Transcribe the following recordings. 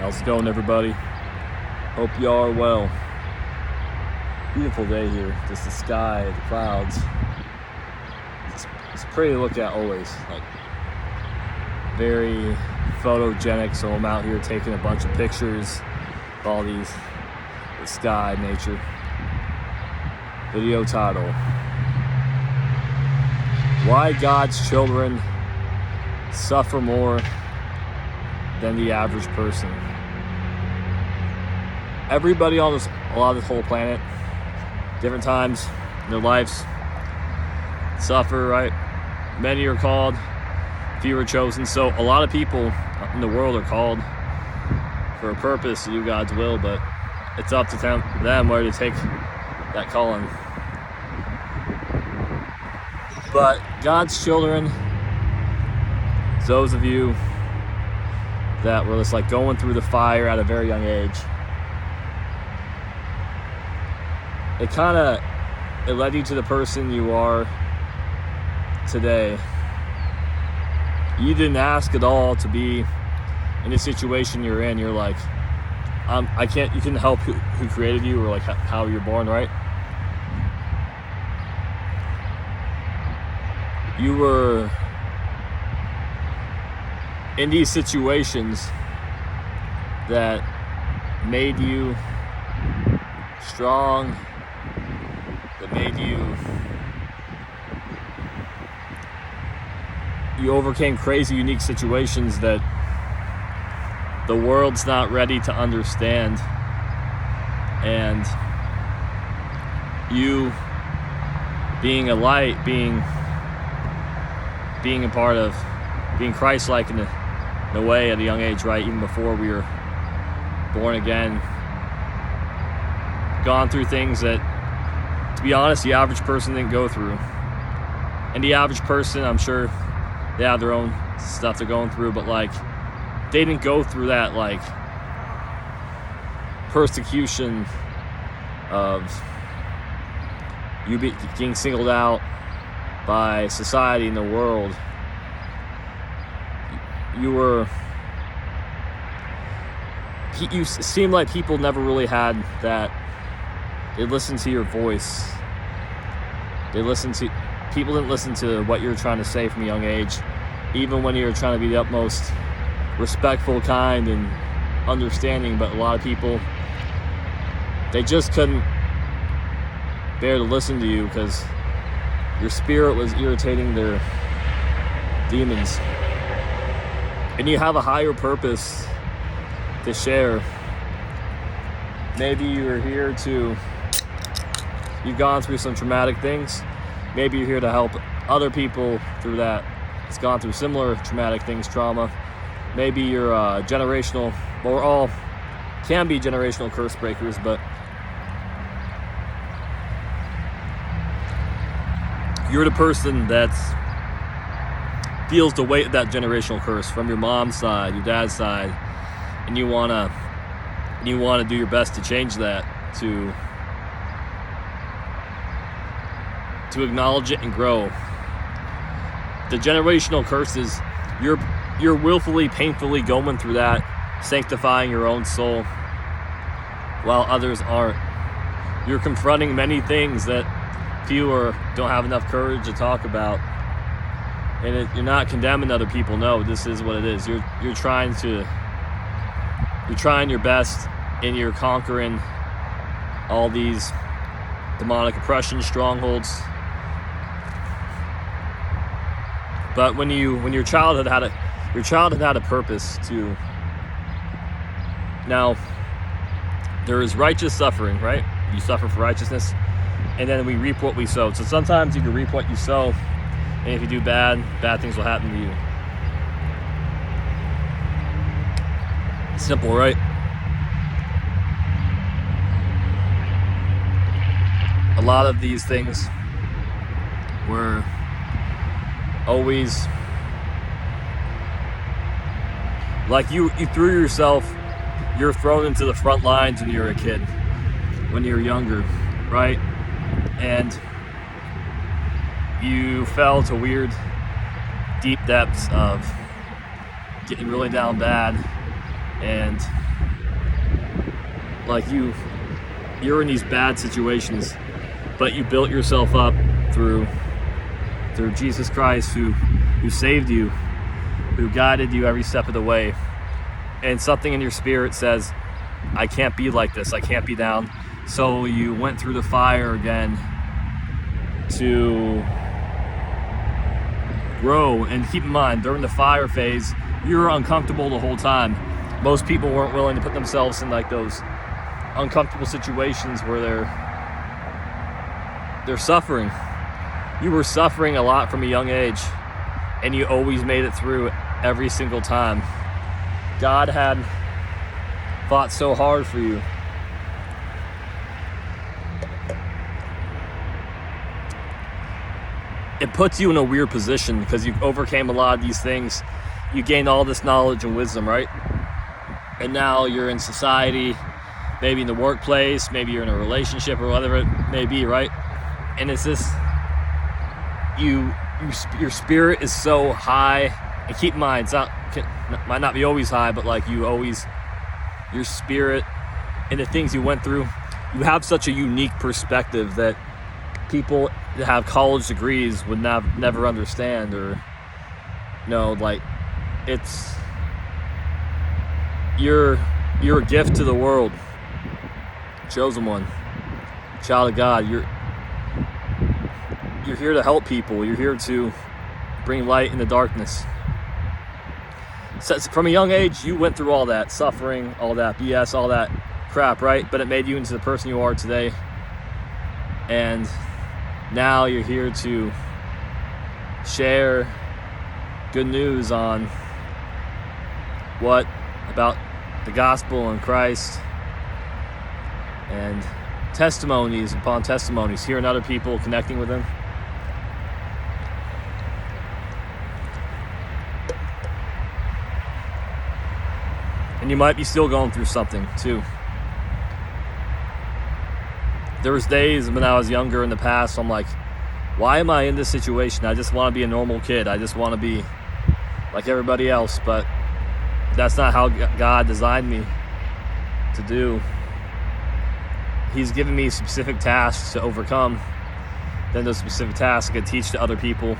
How's it going, everybody? Hope you are well. Beautiful day here. Just the sky, the clouds. It's pretty to look at always. Like, very photogenic. So I'm out here taking a bunch of pictures of all the sky, nature. Video title: Why God's Children Suffer More Than the Average Person. Everybody on a lot of this whole planet, different times in their lives, suffer, right? Many are called, few are chosen. So a lot of people in the world are called for a purpose to do God's will, but it's up to them where to take that calling. But God's children, those of you that were just like going through the fire at a very young age, it led you to the person you are today. You didn't ask at all to be in the situation you're in. You're like, you can help who created you, or like how you're born, right? You were in these situations that made you strong, that made you overcame crazy, unique situations that the world's not ready to understand. And you being a light, being a part of being Christ-like in a way at a young age, right? Even before we were born again, gone through things that, to be honest, the average person didn't go through. And the average person, I'm sure they have their own stuff they're going through, but like, they didn't go through that like persecution of you being singled out by society and the world. You seemed like people never really had that. They listened to your voice. People didn't listen to what you were trying to say from a young age, even when you were trying to be the utmost respectful, kind, and understanding. But a lot of people, they just couldn't bear to listen to you because your spirit was irritating their demons. And you have a higher purpose to share. Maybe you're here you've gone through some traumatic things. Maybe you're here to help other people through that. It's gone through similar traumatic things, trauma. Maybe you're generational. Well, we're all can be generational curse breakers, but you're the person that feels the weight of that generational curse from your mom's side, your dad's side, and you wanna do your best to change that, to acknowledge it and grow. The generational curses, you're willfully, painfully going through that, sanctifying your own soul, while others aren't. You're confronting many things that few don't have enough courage to talk about. And you're not condemning other people. No, this is what it is. You're trying your best, and you're conquering all these demonic oppression strongholds. But when your childhood had a purpose to. Now, there is righteous suffering, right? You suffer for righteousness, and then we reap what we sow. So sometimes you can reap what you sow, and if you do bad things will happen to you. Simple, right? A lot of these things were always like you threw yourself, you're thrown into the front lines when you're a kid, when you're younger, right? And you fell to weird, deep depths of getting really down bad, and Like you're in these bad situations, but you built yourself up through Jesus Christ, who saved you, who guided you every step of the way. And something in your spirit says, I can't be like this, I can't be down. So you went through the fire again to grow. And keep in mind, during the fire phase, you're uncomfortable the whole time. Most people weren't willing to put themselves in like those uncomfortable situations where they're suffering. You were suffering a lot from a young age, and you always made it through every single time. God had fought so hard for you. It puts you in a weird position because you overcame a lot of these things. You gained all this knowledge and wisdom, right? And now you're in society, maybe in the workplace, maybe you're in a relationship or whatever it may be, right? And it's this, your spirit is so high. And keep in mind, might not be always high, but like your spirit and the things you went through, you have such a unique perspective that people that have college degrees would never understand, or like you're a gift to the world, chosen one, child of God. You're here to help people. You're here to bring light in the darkness. So from a young age, you went through all that suffering, all that BS, all that crap, right? But it made you into the person you are today. And now you're here to share good news on what about the gospel and Christ, and testimonies upon testimonies, hearing other people, connecting with them. And you might be still going through something too. There was days when I was younger in the past, I'm like, why am I in this situation? I just want to be a normal kid. I just want to be like everybody else. But that's not how God designed me to do. He's given me specific tasks to overcome. Then those specific tasks I could teach to other people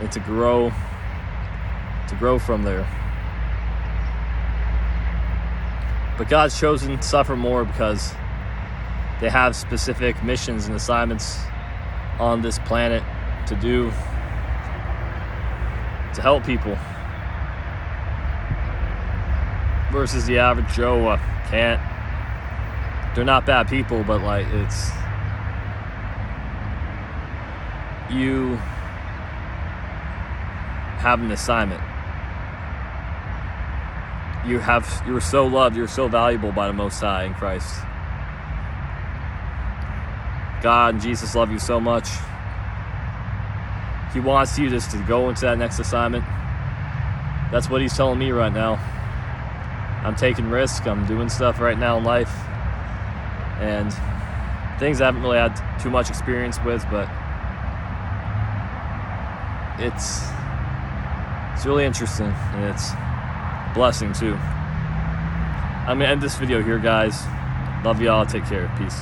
and to grow from there. But God's chosen to suffer more because they have specific missions and assignments on this planet to do, to help people. Versus the average Joe can't. They're not bad people, but like you have an assignment. You're so loved, you're so valuable by the Most High in Christ. God and Jesus love you so much. He wants you just to go into that next assignment. That's what he's telling me right now. I'm taking risks. I'm doing stuff right now in life. And things I haven't really had too much experience with, but it's really interesting, and it's a blessing too. I'm going to end this video here, guys. Love y'all. Take care. Peace.